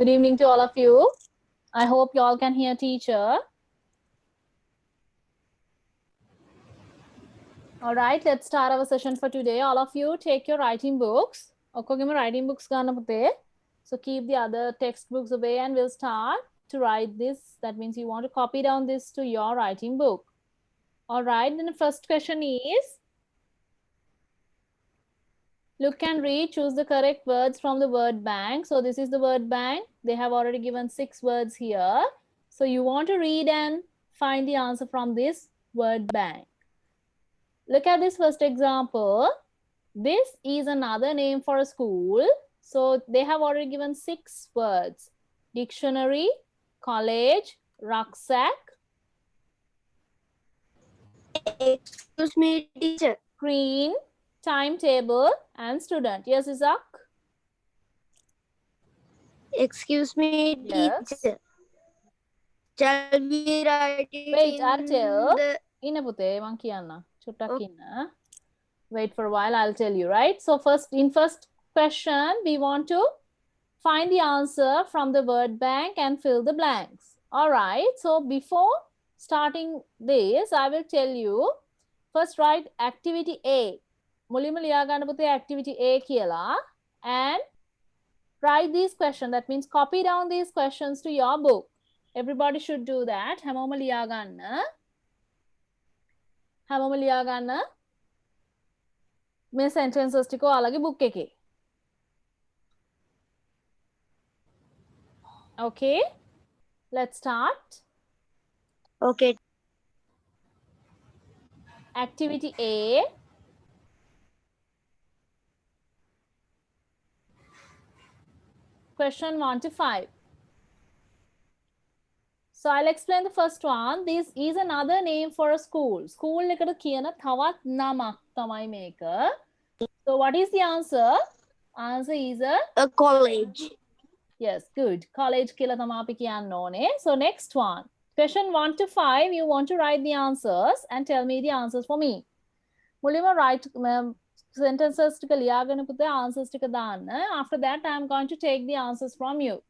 Good evening to all of you. I hope you all can hear teacher. All right, let's start our session for today. All of you take your writing books. Okkogema writing books ganna puthe. So keep the other textbooks away and we'll start to write this. That means you want to copy down this to your writing book. All right, then the first question is, look and read, choose the correct words from the word bank. So this is the word bank. They have already given 6 words here. So you want to read and find the answer from this word bank. Look at this first example. This is another name for a school. So they have already given 6 words. Dictionary, college, rucksack, Excuse me, teacher. screen, timetable, and student. Yes, Isaac? Excuse me, Yes. teacher. Shall we write it Wait, in I'll tell. the... Inna puthe, man kiyanna. Chuttak inna. Wait for a while, I'll tell you, right? So first question, we want to find the answer from the word bank and fill the blanks. All right, so before starting this, I will tell you, first write activity A. Mulima liya ganna puthe activity A kiyala and write these questions. That means copy down these questions to your book. Everybody should do that. Hamoma liya ganna. Hamoma liya ganna. මේ sentences ටික ඔයාලගේ book එකේ. Okay, let's start. Okay. Activity A. Question 1 to 5. So I'll explain the first one. This is another name for a school. School එකට කියන තවත් නමක් තමයි මේක. So what is the answer? Answer is A college. yes, good. College කියලා තමයි අපි කියන්න ඕනේ. So next one. Question 1 to 5, you want to write the answers and tell me the answers for me. මුලින්ම write sentences ටික ලියාගෙන පුතේ answers ටික දාන්න. After that, I am going to take the answers from you.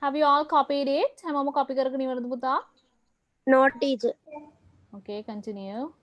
Have you all copied it? හැමෝම copy කරගෙන ඉවරද පුතා? No, teacher. Okay, continue.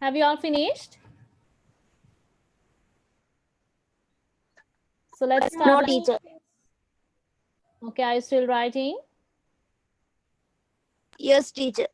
Have you all finished? So let's start. No, teacher. Okay, are you still writing? Yes, teacher.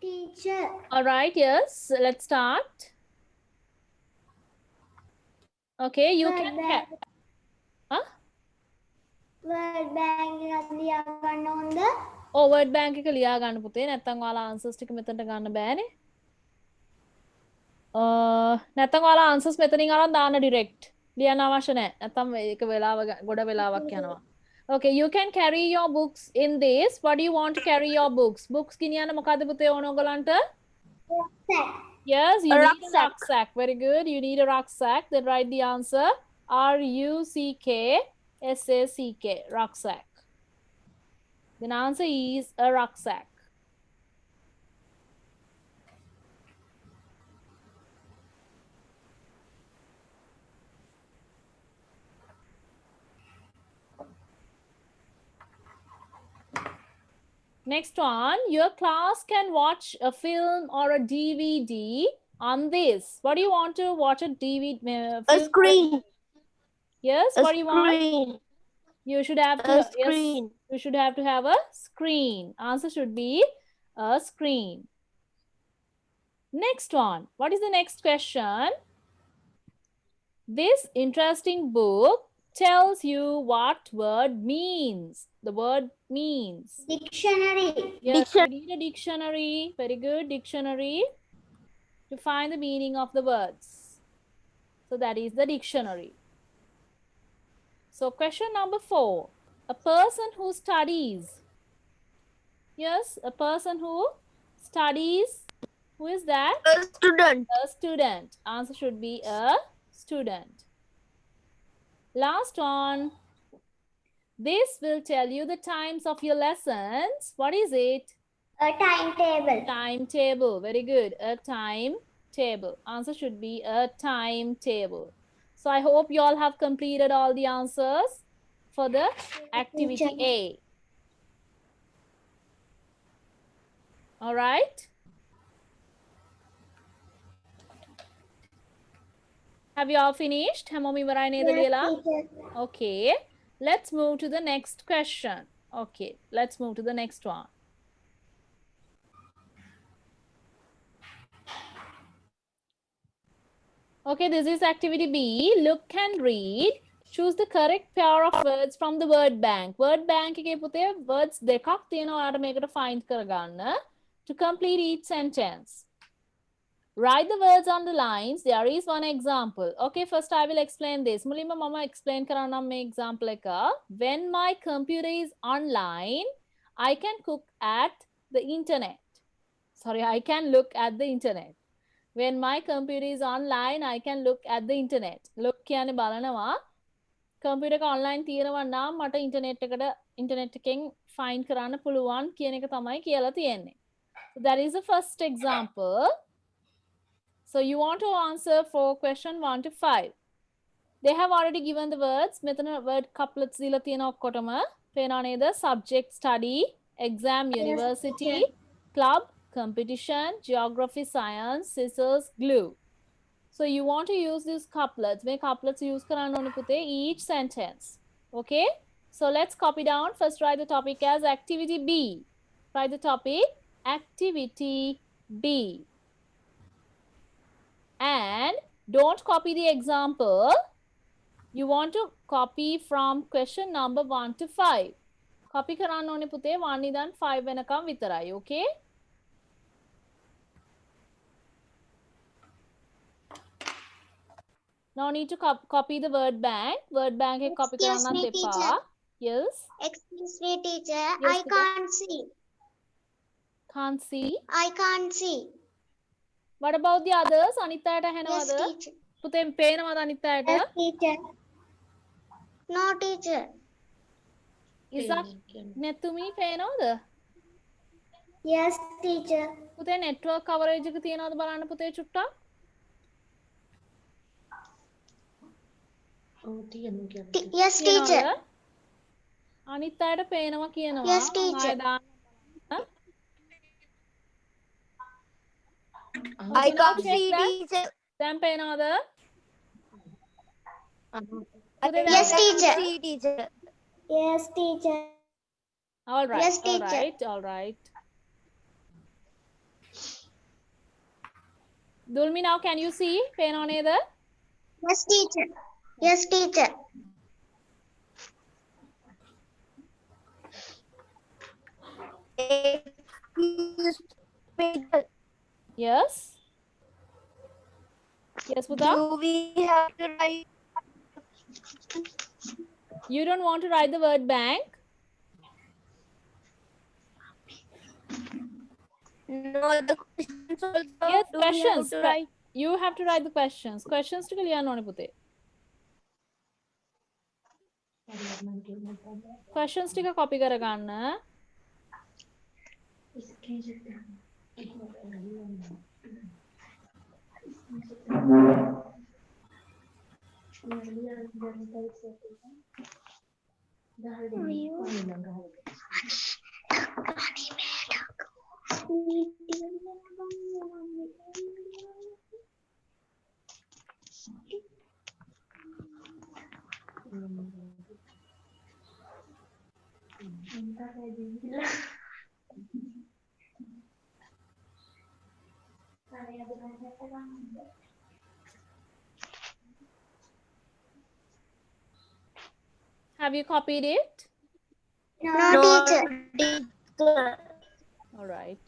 Teacher. All right, yes, let's start. Okay, you can. Huh? World Bank ලියා ගන්න ඕනද? Oh, word bank එක ලියා ගන්න පුතේ. නැත්තම් ඔයාලා answers ටික මෙතනට ගන්න බෑනේ. නැත්තම් ඔයාලා answers මෙතනින් අරන් දාන්න direct. ලියන්න අවශ්‍ය නැහැ. නැත්තම් ඒක වෙලාව ගොඩ වෙලාවක් යනවා. Okay, you can carry your books in this. What do you want to carry your books? Books ගෙනියන්න මොකද්ද පුතේ ඕන ඔයගලන්ට? Yes, you need a rucksack. Very good. You need a rucksack. Then write the answer. RUCKSACK. Rucksack. Then answer is a rucksack. Next one, your class can watch a film or a DVD on this. What do you want to watch a DVD? A screen. Yes, A what do you want? screen. You should have to. A Yes, screen. you should have to have a screen. Answer should be a screen. Next one. What is the next question? This interesting book tells you what word means. The word means. Dictionary. Yes, you need a dictionary. Very good. Dictionary to find the meaning of the words. So that is the dictionary. So question number 4. A person who studies. Yes, a person who studies. Who is that? A student. A student. Answer should be a student. Last one. This will tell you the times of your lessons. What is it? A timetable. Timetable. Very good. A timetable. Answer should be a timetable. So I hope you all have completed all the answers for the activity A. All right. Have you all finished? හැමෝම ඉවරයි නේද ලියලා? Okay. Let's move to the next question. Okay. Let's move to the next one. Okay, this is activity B. Look and read. Choose the correct pair of words from the word bank. Word bank එකේ පුතේ words දෙකක් තියෙනවා ඔයාලට මේකට find කරගන්න. To complete each sentence. Write the words on the lines. There is one example. Okay, first I will explain this. මුලින්ම මම explain කරන්නම් මේ example එක. When my computer is online, I can cook at the internet. Sorry, I can look at the internet. When my computer is online, I can look at the internet. Look කියන්නේ බලනවා. computer එක online තියෙනවා නම් මට internet එකෙන් find කරන්න පුළුවන් කියන එක තමයි කියලා තියෙන්නේ. So that is the first example. So you want to answer for question 1 to 5. They have already given the words. මෙතන word couplets දීලා තියෙන ඔක්කොටම පේනවා නේද? Subject study, exam, university, club, competition, geography, science, scissors, glue. So you want to use these couplets. මේ couplets use කරන්න ඕනේ පුතේ each sentence. Okay? So let's copy down. First write the topic as activity B. Write the topic activity B. And don't copy the example. You want to copy from question number 1 to 5. Copy කරන්න ඕනේ පුතේ 1 ඉඳන් 5 වෙනකම් විතරයි. Okay? No need to copy the word bank. Word bank එක copy Excuse කරන්නත් me, එපා. teacher. Yes. Excuse me, teacher. Yes, I Pooja. can't see. Can't see. I can't see. What about the others? අනිත් අයට Yes, ඇහෙනවද? teacher. පුතේ පේනවද අනිත් අයට? Yes, teacher. No, teacher. ඉසක් නැතුමි පේනවද? Yes, teacher. පුතේ network coverage එක තියනවද බලන්න පුතේ චුට්ටක්? Yes, teacher. තියනවද? අනිත් අයට පේනවා කියනවා. Yes, මම teacher. ආයෙ දාන්න බලන්න. I So now can't check see, that. teacher. දැන් පේනවද? පුතේ Yes, දැන් teacher. Yes, teacher. all right. Yes, All teacher. right. All right. Dulmi, now can you see? පේනව නේද? Yes, teacher. Yes, teacher. Yes. Yes, Puta? Do we have to write? You don't want to write the word bank? No, the questions also. Yes, Do we have questions. to write? You have to write the questions. Questions ටික ලියන්න ඕනේ පුතේ. Questions ටික copy කරගන්න. Have you copied it? No, teacher. All right.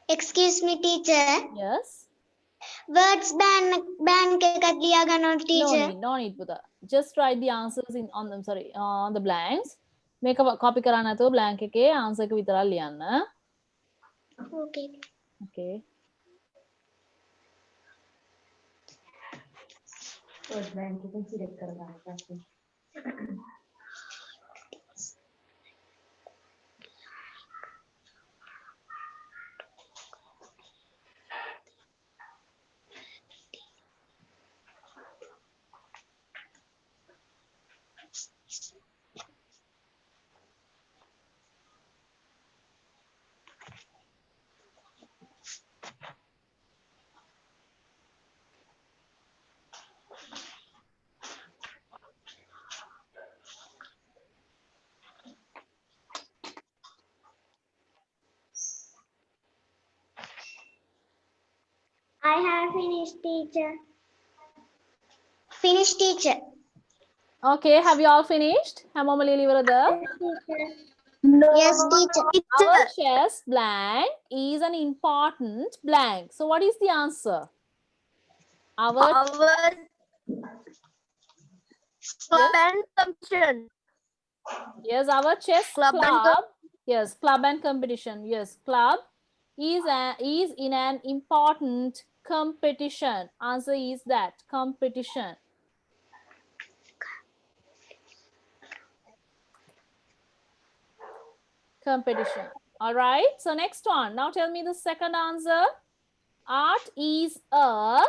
Excuse me, teacher. Yes. Words bank එකක් ලියා ගන්න ඕන, teacher. No need, Puta. Just write the answers on them. Sorry, on the blanks. Make a copy කරන්න නැතුව blank එකේ answer එක විතරක් ලියන්න. Okay. Okay. I have finished, teacher. Finished, teacher. Okay, have you all finished? Hamomali Livrada. No. Yes, teacher. Our chess blank is an important blank. So what is the answer? Our Club and competition. yes, our chess Club and club. Yes, club and competition. Yes, club is in an important competition. Answer is that competition. Competition. All right. So next one. Now tell me the second answer. Art is a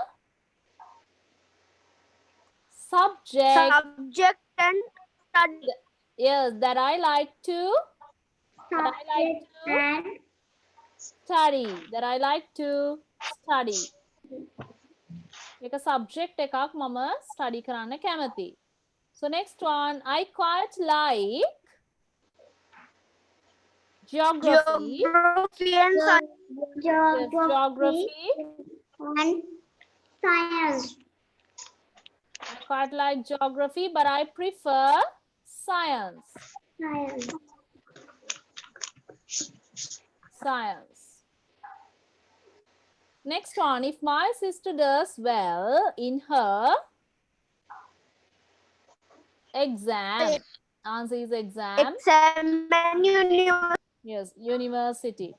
subject. Subject and study. Yes, that I like to. Study. That I like to study. Like a subject එකක් මම study කරන්න කැමති. So next one, I quite like geography. Geography and science. Yes, geography. And science. I quite like geography, but I prefer science. Science. Next one, if my sister does well in her exam. Answer is exam. Exam and university. Yes, university.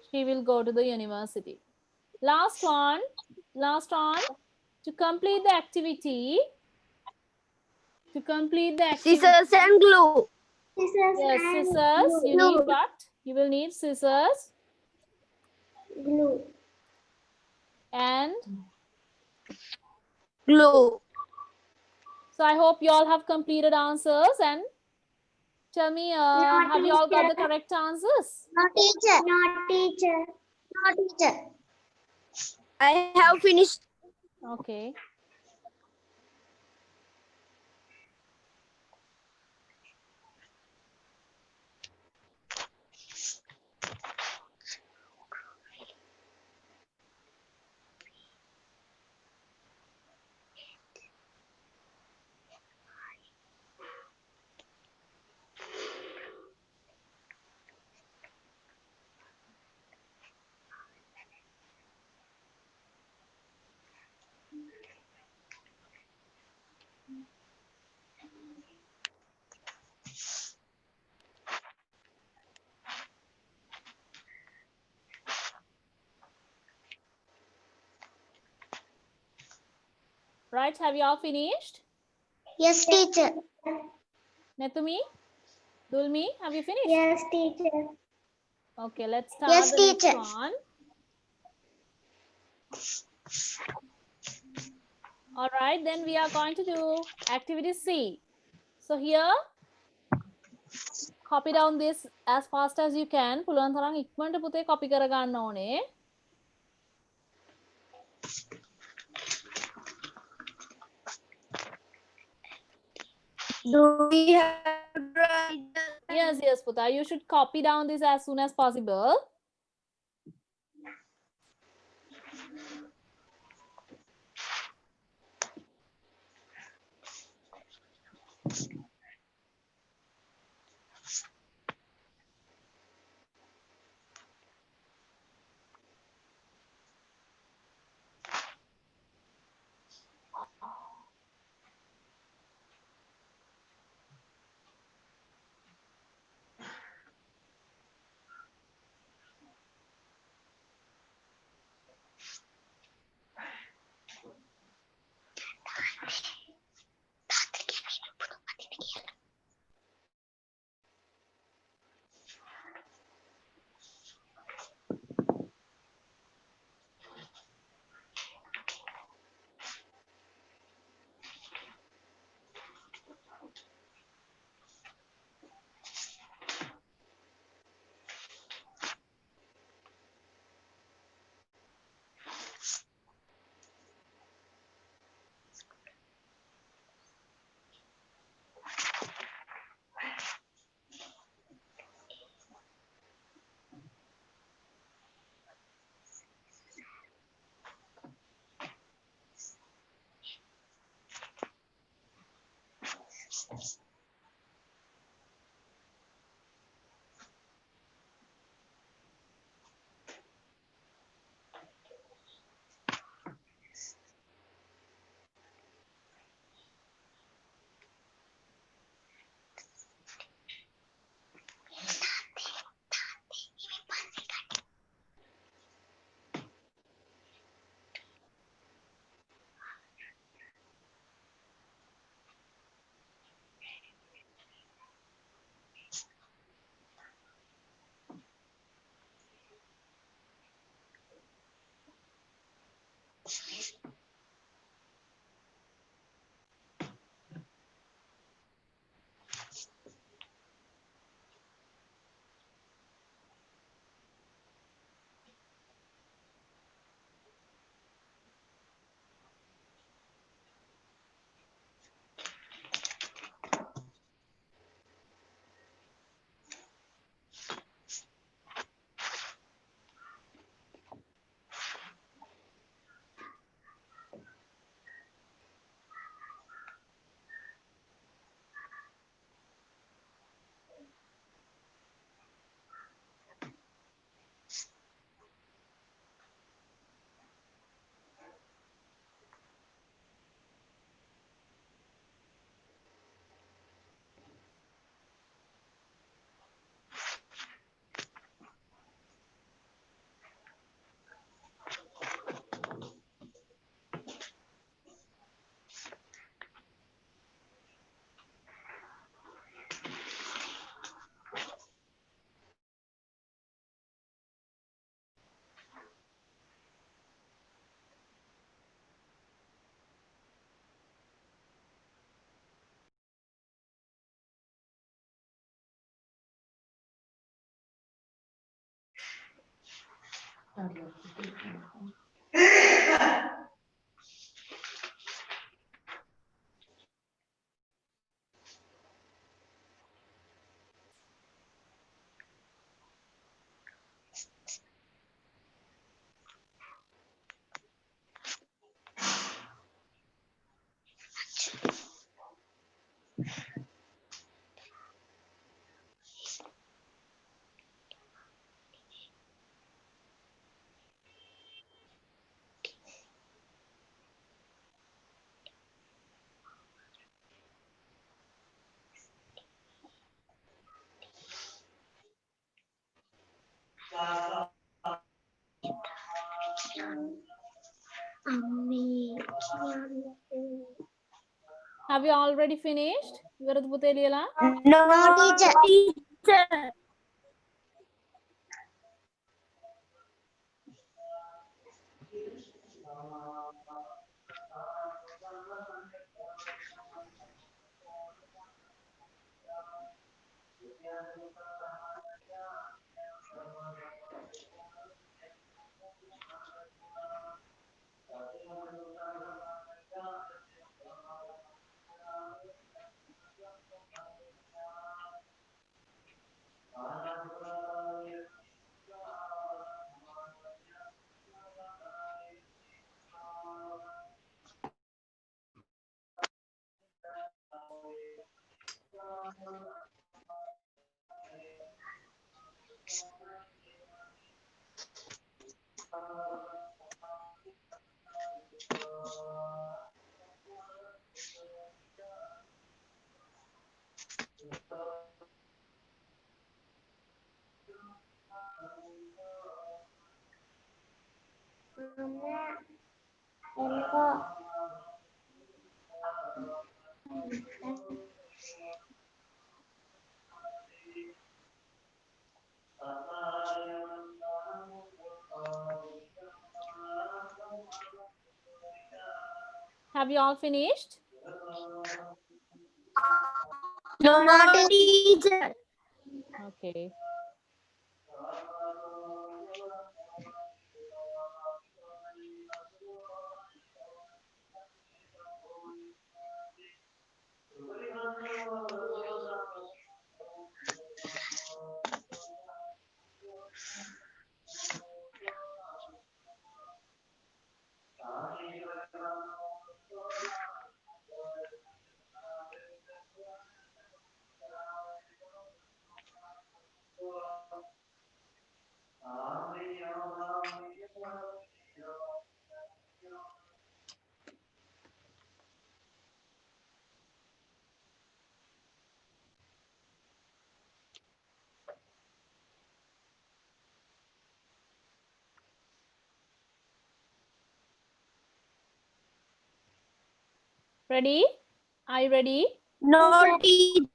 She will go to the university. Last one. To complete the activity. Scissors and glue. Yes, scissors. You need what? You will need scissors. Glue. And Glue. so I hope you all have completed answers and tell me, have you all got the correct answers? No, teacher. No, teacher. No, teacher. I have finished. Okay. Right, have you all finished? Yes, teacher. Netumi? Dulmi, have you finished? Yes, teacher. Okay, let's start Yes, the teacher. next one. All right, then we are going to do activity C. So here, copy down this as fast as you can. පුළුවන් තරම් ඉක්මනට පුතේ copy කරගන්න ඕනේ. Do we have Yes, Puta. You should copy down this as soon as possible. Have you already finished? ഇവരത് പുതലിയല്ല? No, teacher. Have you all finished? No, teacher. Okay. Ready? Are you ready? No, teacher.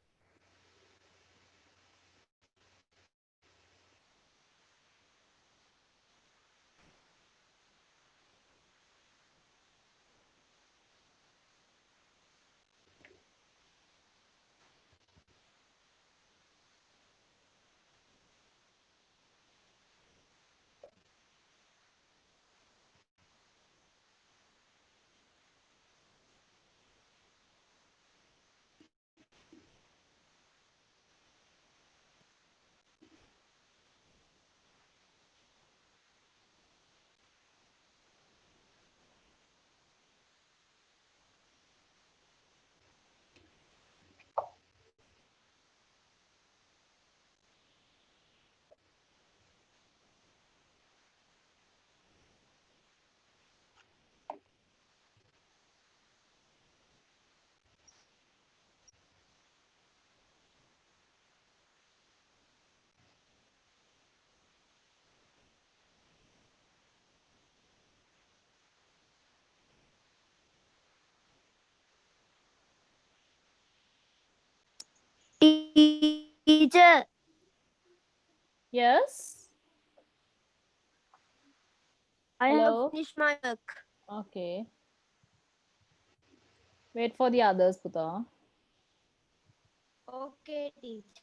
Teacher, Yes. I have Hello. finished my work. Okay. Wait for the others, Puta. Okay, teacher.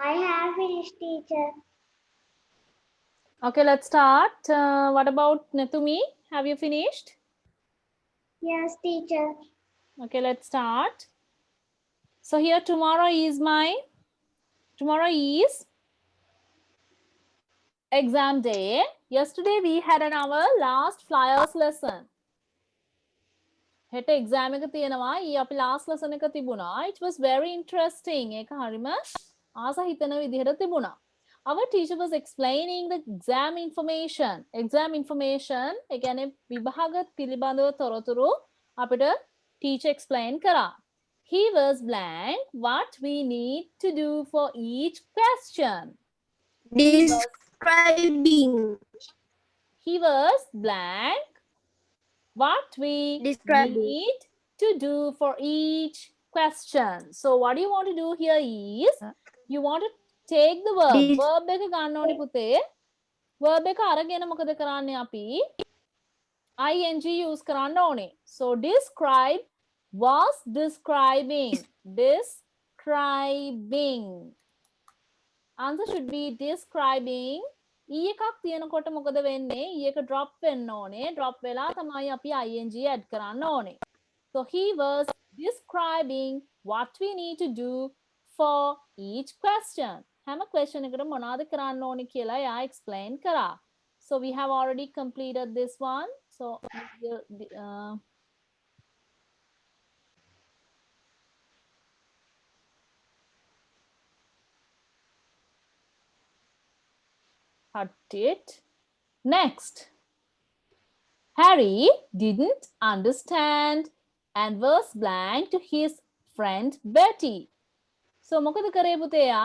I have finished, teacher. Okay, let's start. What about Netumi? Have you finished? Yes, teacher. Okay, let's start. So here tomorrow is exam day. Yesterday we had our last flyers lesson. හෙට exam එක තියෙනවා. ඊ අපි last lesson එක තිබුණා. It was very interesting. ඒක හරිම ආස හිතන විදිහට තිබුණා. Our teacher was explaining the exam information. Exam information, ඒ කියන්නේ විභාග පිළිබඳව තොරතුරු අපිට teacher explain කරා. He was blank what we need to do for each question. Describing. He was blank what we Describing. need to do for each question. So what you want to do here is you want to take the verb. This- Verb එක ගන්න ඕනේ පුතේ. Verb එක අරගෙන මොකද කරන්නේ අපි? ing use කරන්න ඕනේ. So describe was describing. Describing. Answer should be describing. E එකක් තියෙනකොට මොකද වෙන්නේ? E එක drop වෙන්න ඕනේ. Drop වෙලා තමයි අපි ing add කරන්න ඕනේ. So he was describing what we need to do for each question. හැම question එකකට මොනවද කරන්න ඕනේ කියලා එයා explain කරා. So we have already completed this one. So cut it. Next. Harry didn't understand and was blank to his friend Betty. So මොකද කරේ පුතේයා?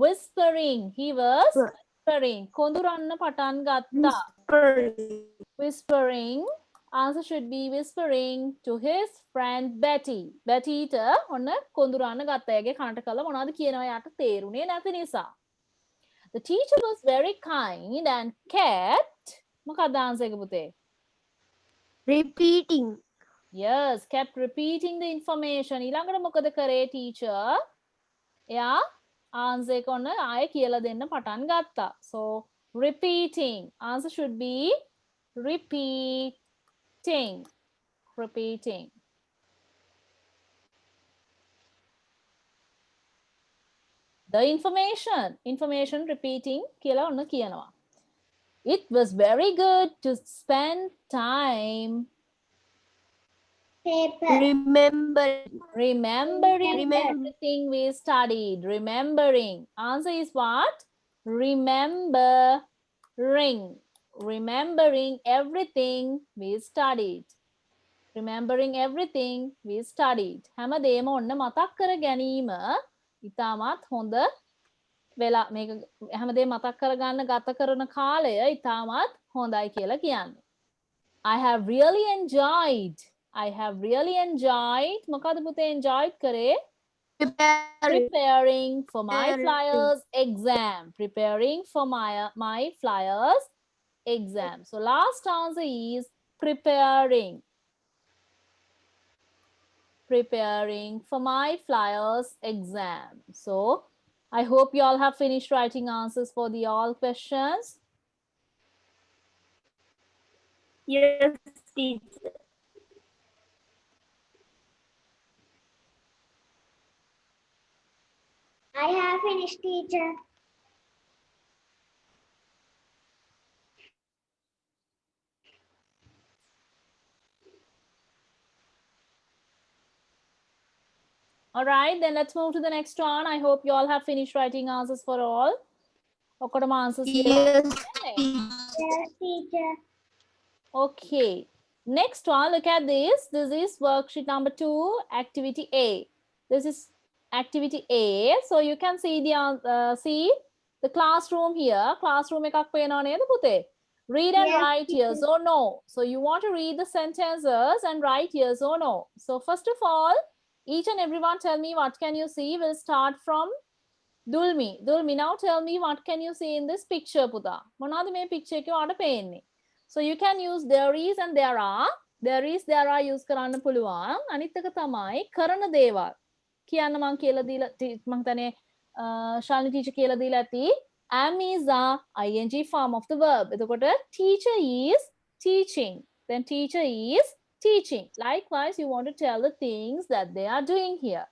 Whispering. He was whispering. කොඳුරන්න පටන් ගත්තා. Whispering. Answer should be whispering to his friend Betty. Betty ට ඔන්න කොඳුරන්න ගත්තා. එයාගේ කනට කළා මොනවද කියනවා යාට තේරුනේ නැති නිසා. The teacher was very kind and kept මොකක්ද answer එක පුතේ? Repeating. Yes, kept repeating the information. ඊළඟට මොකද කරේ teacher? එයා answer එක ඔන්න ආයෙ කියලා දෙන්න පටන් ගත්තා. So repeating. Answer should be repeating. Repeating. The information repeating කියලා ඔන්න කියනවා. It was very good to spend time Paper. remembering everything we studied. Remembering. Answer is what? Remembering. Remembering everything we studied. Remembering everything we studied. හැමදේම ඔන්න මතක් කර ගැනීම ඉතාමත් හොඳ වෙලා මේක හැමදේම මතක් කරගන්න ගත කරන කාලය ඉතාමත් හොඳයි කියලා කියන්නේ. I have really enjoyed. මොකද පුතේ enjoyed කරේ? Preparing for my flyers exam. Preparing for my flyers exam. So last answer is preparing. Preparing for my flyers exam. So I hope you all have finished writing answers for the all questions. Yes, teacher. I have finished, teacher. All right, then let's move to the next one. I hope you all have finished writing answers for all. ඔක්කොටම answers Yes, teacher. Okay. Next one, look at this. This is worksheet number 2, activity A. This is activity A. So you can see the classroom here. Classroom එකක් පේනවා නේද පුතේ? Read and Yes, write yes or no. So you want to read the sentences and write yes or no. So first of all, each and everyone tell me what can you see. We'll start from Dulmi. Dulmi, now tell me what can you see in this picture, පුතා? මොනවද මේ picture එකේ ඔයාලට පේන්නේ? So you can use there is and there are. There is, there are use කරන්න පුළුවන්. අනිත් එක තමයි කරන දේවල්. කියන්න මං කියලා දීලා මං හිතන්නේ ශාලිනි ටීචර් කියලා දීලා ඇති. Am is a ing form of the verb. එතකොට teacher is teaching. Then teacher is teaching. Likewise, you want to tell the things that they are doing here.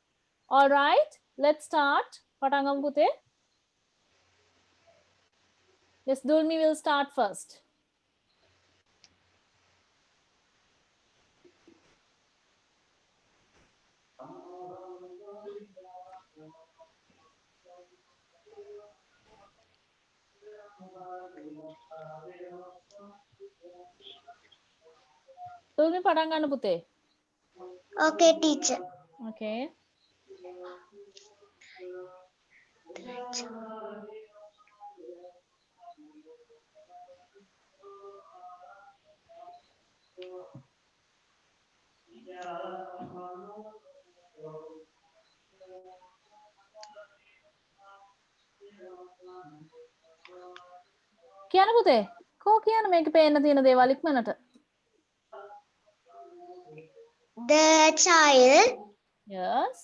All right, let's start. පටන් ගමු පුතේ. Yes, Dulmi will start first. Dulmi පටන් ගන්න පුතේ. Okay, teacher. Okay. කියන්න පුතේ. කෝ කියන්න මේක පේන්න තියෙන දේවල් ඉක්මනට. The child Yes.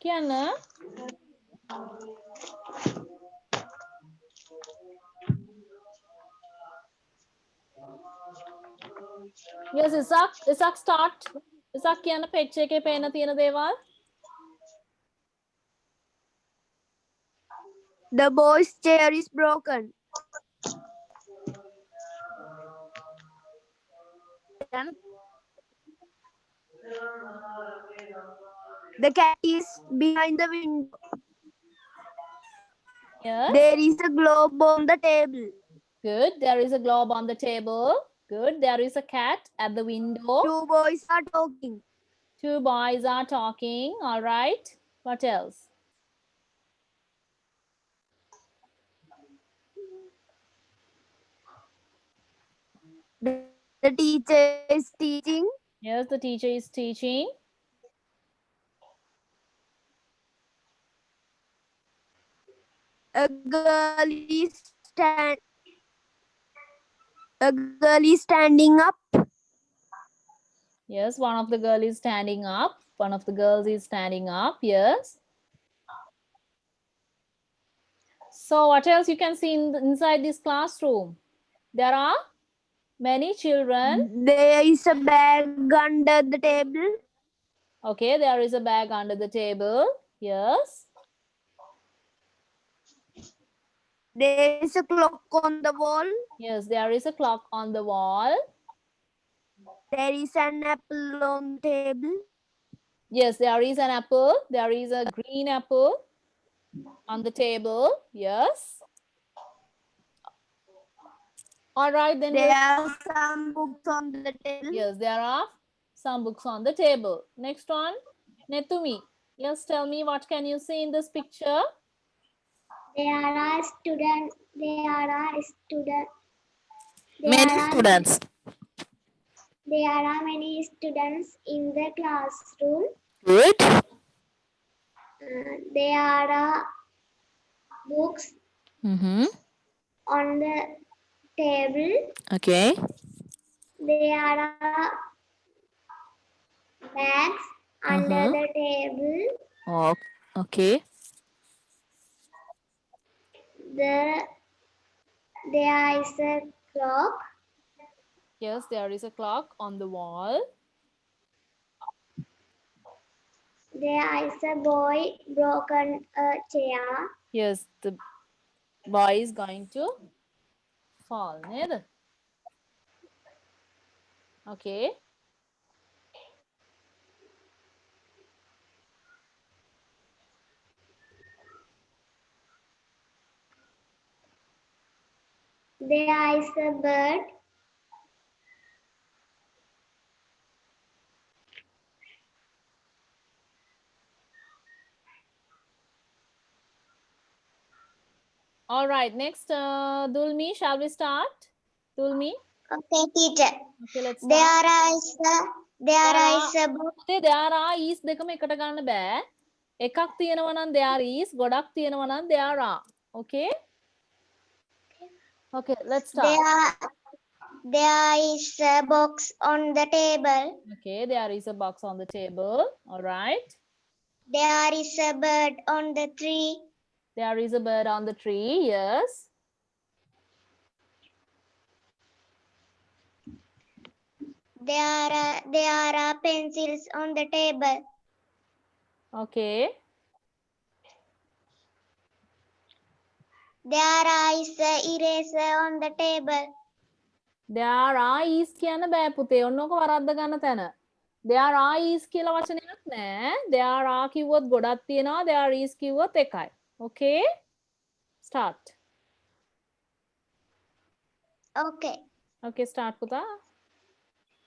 කියන්න. Yes, Isak start. Isak කියන්න picture එකේ පේන්න තියෙන දේවල්. The boy's chair is broken. The cat is behind the window. Yes. There is a globe on the table. Good. There is a globe on the table. Good. There is a cat at the window. Two boys are talking. Two boys are talking. All right. What else? The teacher is teaching. Yes, the teacher is teaching. A girl is A girl is standing up. Yes, one of the girl is standing up. One of the girls is standing up. Yes. So what else you can see inside this classroom? There are many children. There is a bag under the table. Okay, there is a bag under the table. Yes. There is a clock on the wall. Yes, there is a clock on the wall. There is an apple on the table. Yes, there is an apple. There is a green apple on the table. Yes. All right, then There are some books on the table. yes, there are some books on the table. Next one, Netumi. Yes, tell me what can you see in this picture? There are students. There are students. Many students. There are many students in the classroom. Good. There are books Mm-hmm. on the table. Okay. There are bags under the table. Oh, okay. There is a clock. Yes, there is a clock on the wall. There is a boy broken a chair. Yes, the boy is going to fall. Neda? Okay. There is a bird. All right, next, Dulmi, shall we start? Dulmi? Okay, teacher. Okay, let's start. There is a book. there are is දෙකම එකට ගන්න බෑ. එකක් තියෙනවා නම් there is, ගොඩක් තියෙනවා නම් there are. Okay? Okay, let's start. There is a box on the table. Okay, there is a box on the table. All right. There is a bird on the tree. There is a bird on the tree. Yes. There are pencils on the table. Okay. There is a eraser on the table. There are is කියන්න බෑ පුතේ. ඔන්නෝක වරද්ද ගන්න තැන. There are is කියලා වචනයක් නෑ. There are කිව්වොත් ගොඩක් තියෙනවා. There is කිව්වොත් එකයි. Okay? Start. Okay. Okay, start පුතා.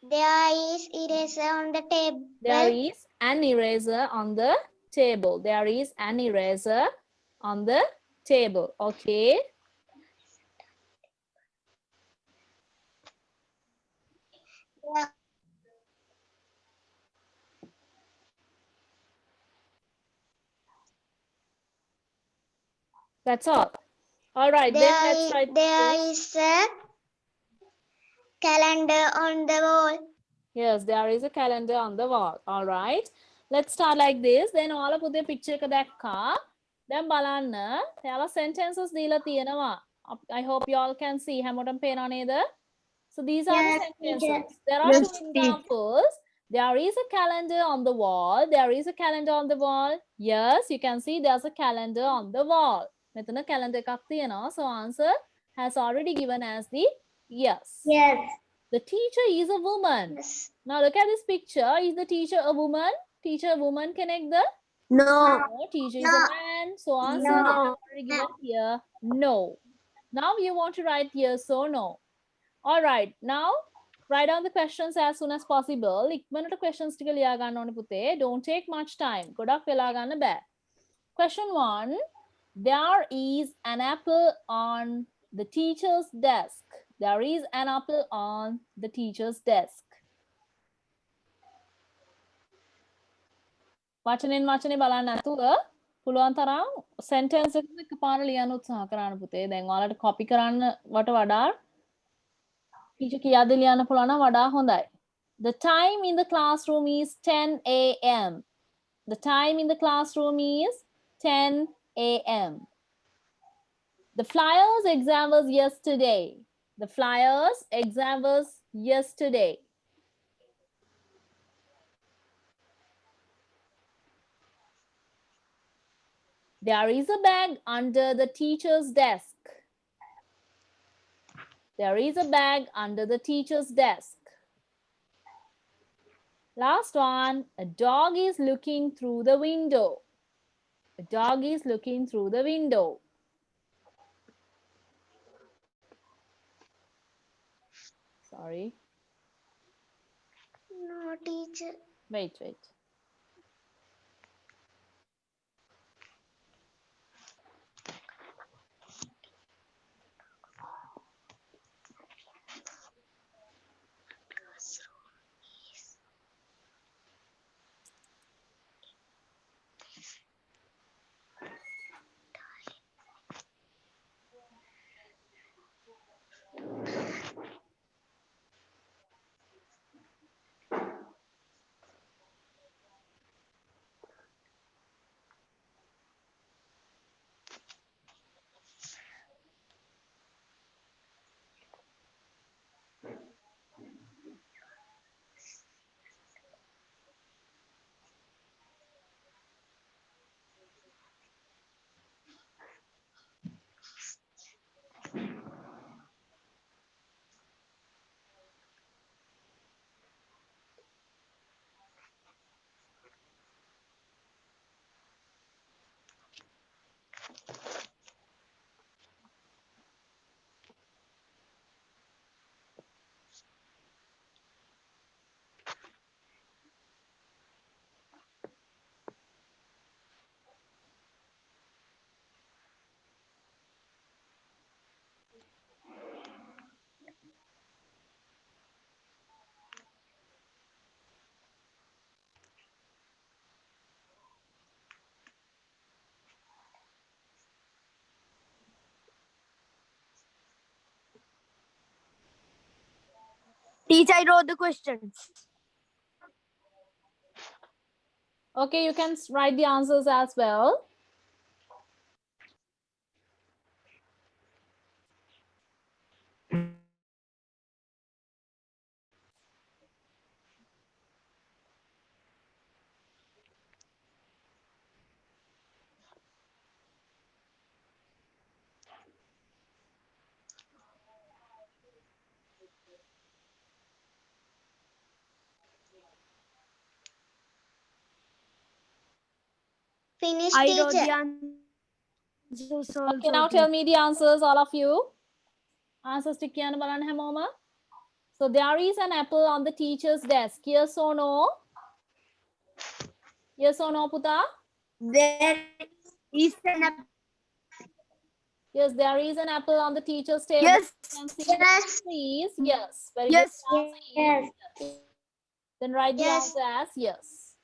There is eraser on the table. There is an eraser on the table. There is an eraser on the table. Okay. That's all. All right, then let's try. There is a calendar on the wall. Yes, there is a calendar on the wall. All right. Let's start like this. Then all of the picture එක දැක්කා. දැන් බලන්න. එයාලා sentences දීලා තියෙනවා. I hope you all can see. හැමෝටම පේනව නේද? So these are the sentences. There are two examples. There is a calendar on the wall. There is a calendar on the wall. Yes, you can see there's a calendar on the wall. මෙතන calendar එකක් තියෙනවා. So answer has already given as the yes. Yes. The teacher is a woman. Yes. Now look at this picture. Is the teacher a woman? Teacher a woman connect the? No. No. Teacher is a man. So answer they have already given here. No. Now you want to write yes or no. All right. Now write down the questions as soon as possible. ඉක්මනට questions ටික ලියා ගන්න ඕනේ පුතේ. Don't take much time. ගොඩක් වෙලා ගන්න බෑ. Question 1. There is an apple on the teacher's desk. There is an apple on the teacher's desk. වචනෙන් වචනේ බලන්න නැතුව පුළුවන් තරම් sentence එක පාර ලියන්න උත්සාහ කරන්න පුතේ. දැන් ඔයාලට copy කරන්න වට වඩා teacher කියාද ලියන්න පුළුවන් නම් වඩා හොඳයි. The time in the classroom is 10 a.m. The time in the classroom is 10 a.m. The flyers exam was yesterday. The flyers exam was yesterday. There is a bag under the teacher's desk. There is a bag under the teacher's desk. Last one, a dog is looking through the window. A dog is looking through the window. Sorry. No, teacher. Wait. Teacher, I wrote the questions. Okay, you can write the answers as well. Finish, I teacher. wrote the answers also. Okay, now tell me the answers, all of you. Answers to Kiana Balan Hamoma. So there is an apple on the teacher's desk. Yes or no? Yes or no, Puta? There is an apple. Yes, there is an apple on the teacher's table. Yes. You can see the Yes. answer is yes. Very Yes. good. Answer is Yes. yes. Then write the Yes. answer as yes.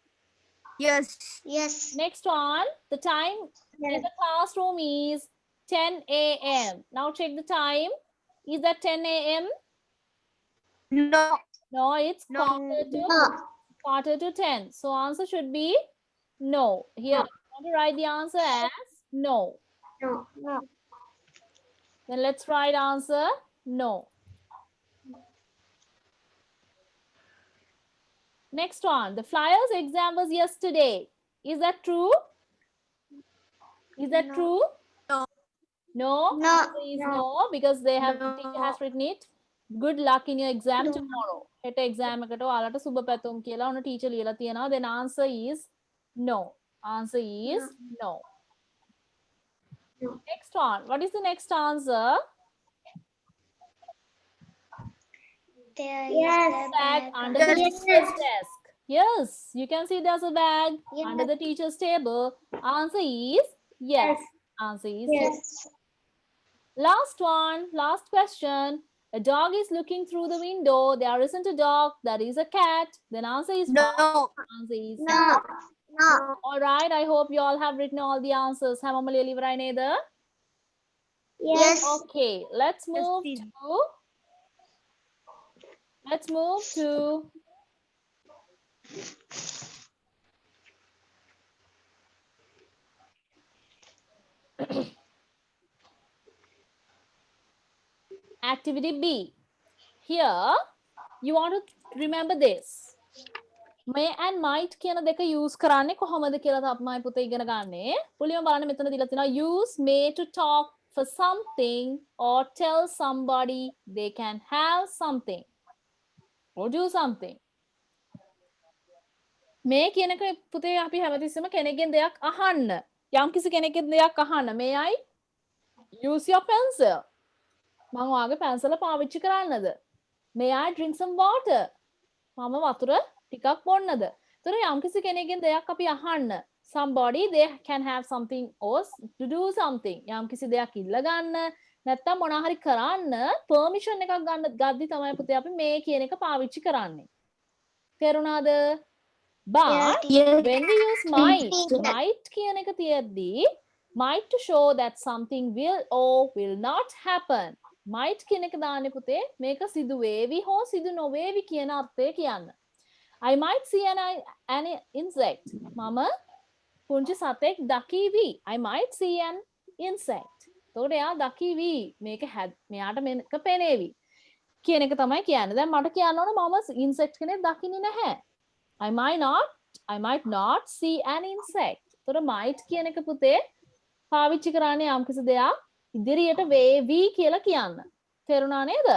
Yes. Yes. Next one, the time in the classroom is 10 a.m. Now check the time. Is that 10 a.m.? No. No, it's No. quarter to 10. So answer should be no. Here, I want to write the answer as no. No. No. Then let's write answer no. Next one, the flyers exam was yesterday. Is that true? Is that No. true? No. No. No. Answer is no, because they have No. teacher has written it. Good luck in your exam tomorrow. හෙට exam එකට ඔයාලට සුබ පැතුම් කියලා ඔන්න teacher ලියලා තියෙනවා. Then answer is no. Answer is no. No. Next one. What is the next answer? There Yes. is a Bag bag under the Yes. teacher's desk. Yes, you can see there's a bag Yes. under the teacher's table. Answer is yes. Answer is yes. Yes. Last one, last question. A dog is looking through the window. There isn't a dog. There is a cat. Then answer is what? No. Answer is No. No. All right, I hope you all have written all the answers. Hamama ලියලා ඉවරයි නේද? Yes. Okay, let's Yes, move teacher. to activity B. Here, you want to remember this. May and might කියන දෙක use කරන්නේ කොහොමද කියලා තමයි පුතේ ඉගෙන ගන්නේ. පුලියම බලන්න මෙතන දීලා තියෙනවා use may to talk for something or tell somebody they can have something or do something. මේ කියන එක පුතේ අපි හැමතිස්සෙම කෙනෙක්ගෙන් දෙයක් අහන්න. යම්කිසි කෙනෙක්ගෙන් දෙයක් අහන්න. May I use your pencil? මම ඔයාගේ පැන්සල පාවිච්චි කරන්නද? May I drink some water? මම වතුර ටිකක් බොන්නද? ඒතර යම්කිසි කෙනෙක්ගෙන් දෙයක් අපි අහන්න. Somebody they can have something or to do something. යම්කිසි දෙයක් ඉල්ල ගන්න නැත්තම් මොනවා හරි කරන්න permission එකක් ගද්දි තමයි පුතේ අපි මේ කියන එක පාවිච්චි කරන්නේ. තේරුණාද? But Yes. when we use might කියන එක තියද්දී might to show that something will or will not happen. Might කියන එක දාන්නේ පුතේ මේක සිදු වේවි හෝ සිදු නොවේවි කියන අර්ථය කියන්න. I might see an insect. මම පුංචි සතෙක් දකීවි. I might see an insect. එතකොට එයා දකීවි. මේක මෙයාට මේක පෙනේවි. කියන එක තමයි කියන්නේ. දැන් මට කියන්න ඕන මම insect කෙනෙක් දකින්නේ නැහැ. I might not see an insect. එතකොට might කියන එක පුතේ පාවිච්චි කරන්නේ යම්කිසි දෙයක් ඉදිරියට වේවි කියලා කියන්න. තේරුණා නේද?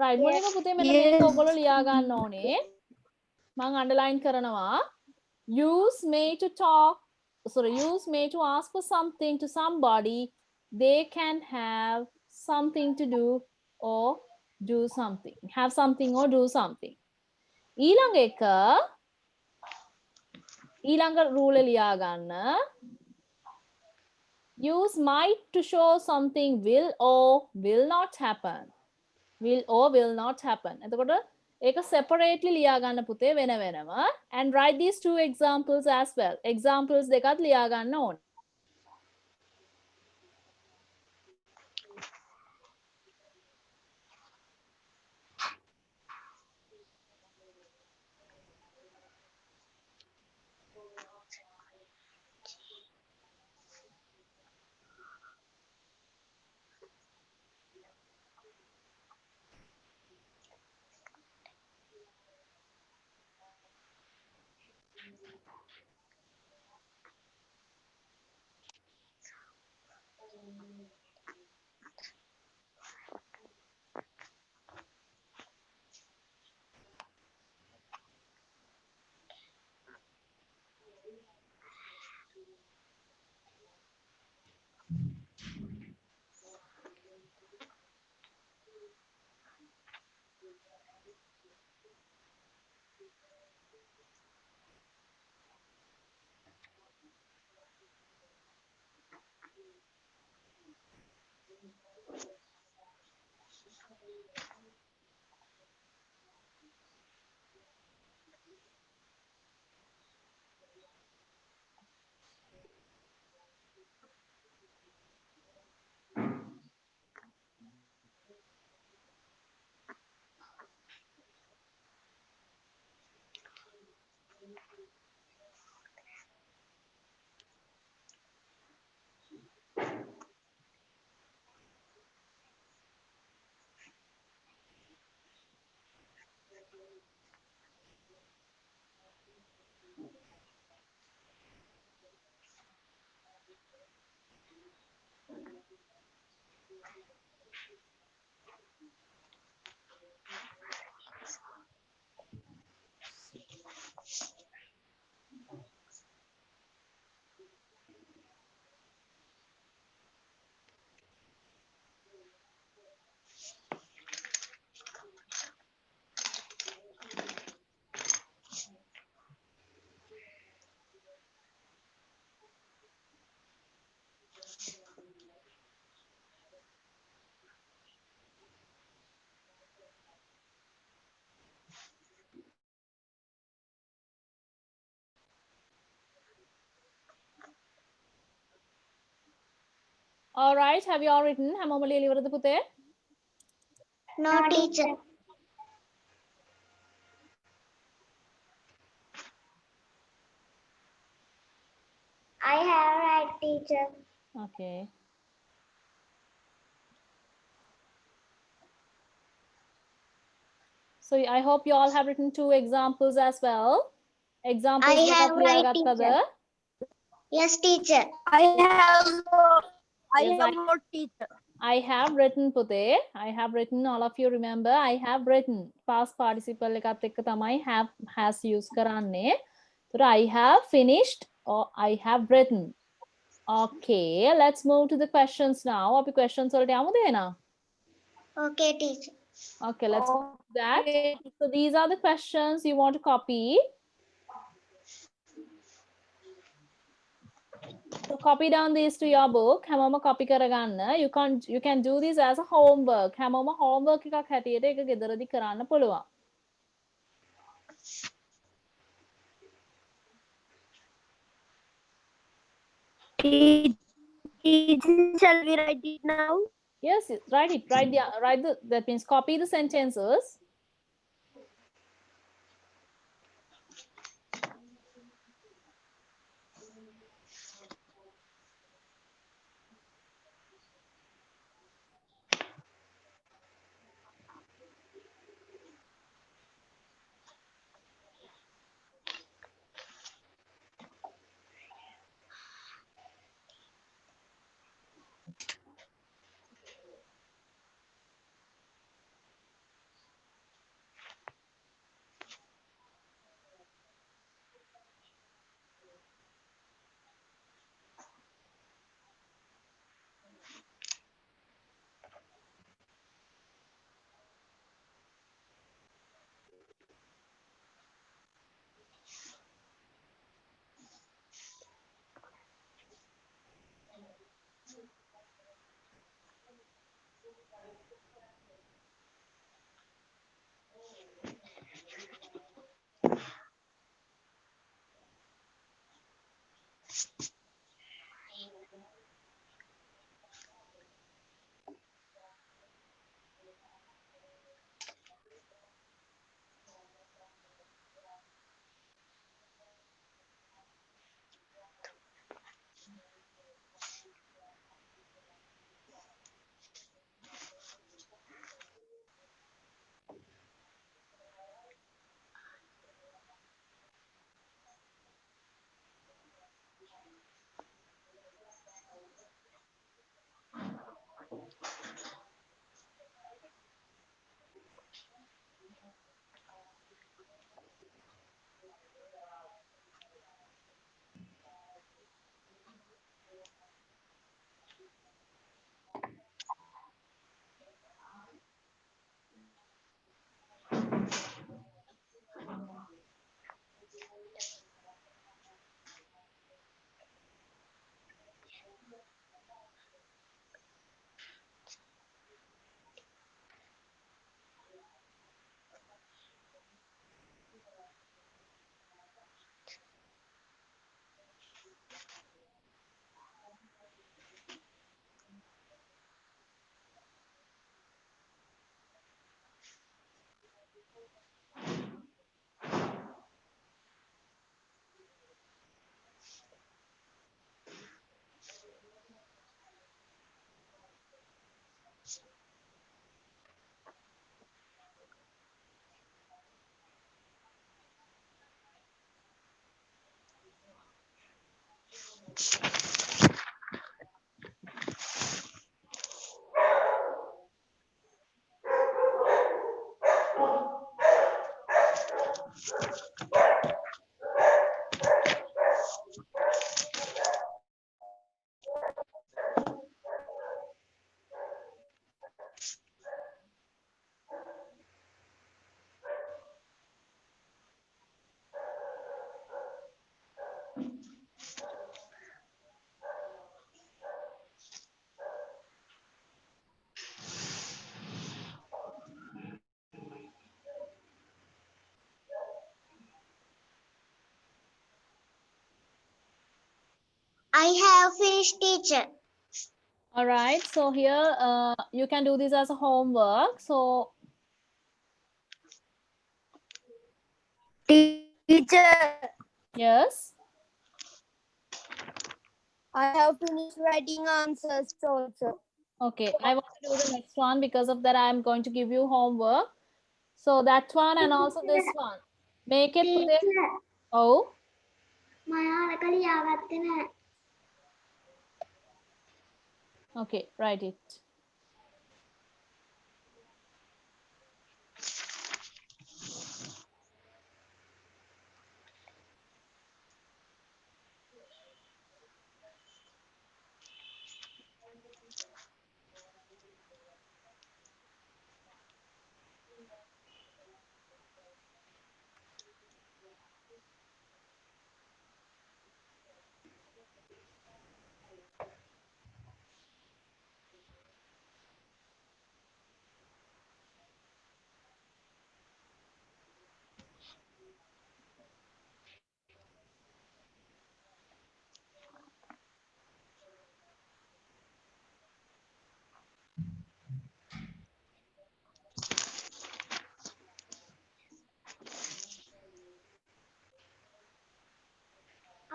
right මොනික පුතේ මෙන්න මේක ඔයගොල්ලෝ ලියා ගන්න ඕනේ. මම underline කරනවා use may to ask for something to somebody they can have something to do or do something. Have something or do something. ඊළඟ rule ලියා ගන්න. Use might to show something will or will not happen. Will or will not happen. එතකොට ඒක separately ලියා ගන්න පුතේ වෙන වෙනම and write these two examples as well. Examples දෙකත් ලියා ගන්න ඕන. All right, have you all written? හැමෝම ලියලා ඉවරද පුතේ? No, teacher. I have right, teacher. Okay. So I hope you all have written 2 examples as well. Examples I have දෙකක් ලියා right, ගත්තද? teacher. Yes, teacher. I have Yes, no teacher. I have written පුතේ. I have written. All of you remember I have written. Past participle එකත් එක්ක තමයි have has use කරන්නේ. So I have finished or I have written. Okay, let's move to the questions now. අපි questions වලට යමුද එහෙනම්? Okay, teacher. Okay, let's move to that. So these are the questions you want to copy. So copy down these to your book. හැමෝම copy කරගන්න. You can do this as a homework. හැමෝම homework එකක් හැටියට ඒක ගෙදරදී කරන්න පුළුවන්. Shall we write it now? Yes, write it. That means copy the sentences. I have finished, teacher. All right. So here you can do this as a homework. So Teacher, yes. I have finished writing answers also. Okay. I want to do the next one. Because of that, I'm going to give you homework. So that one and also this one. Make it put it. Teacher, Oh. මම ලියාගත්තේ නැහැ. Okay. Write it.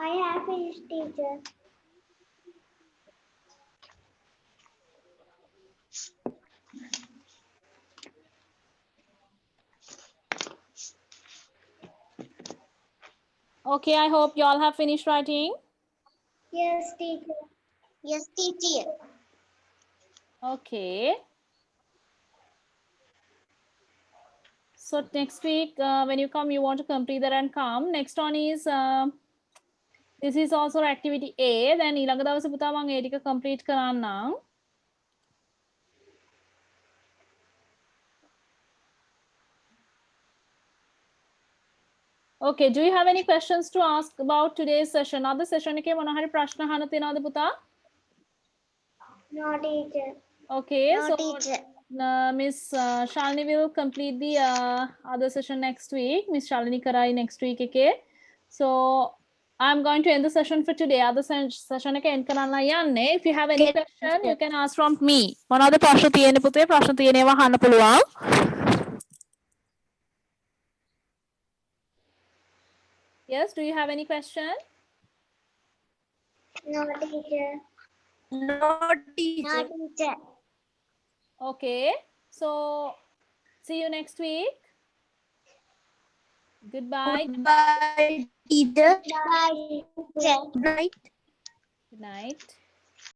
I have finished, teacher. Okay. I hope you all have finished writing. Yes, teacher. Yes, teacher. Okay. So next week, when you come, you want to complete that and come. Next one is this is also activity A. Then ඊළඟ දවසේ පුතා මම ඒ ටික complete කරන්නම්. Okay, do you have any questions to ask about today's session? අද session එකේ මොන හරි ප්‍රශ්න අහන්න තියෙනවද පුතා? No, teacher. Okay, No, so teacher. Miss Shalini will complete the other session next week. Miss Shalini Karai next week එකේ. So I'm going to end the session for today. Other session එක end කරන්න යන්නේ. If you have any question, you can ask from me. මොනවද ප්‍රශ්න තියෙන්නේ පුතේ? ප්‍රශ්න තියෙනේවා අහන්න පුළුවන්. Yes, do you have any question? No, teacher. No, teacher. No, teacher. Okay, so see you next week. Goodbye. Goodbye, teacher. Bye, teacher. Good night. Good night.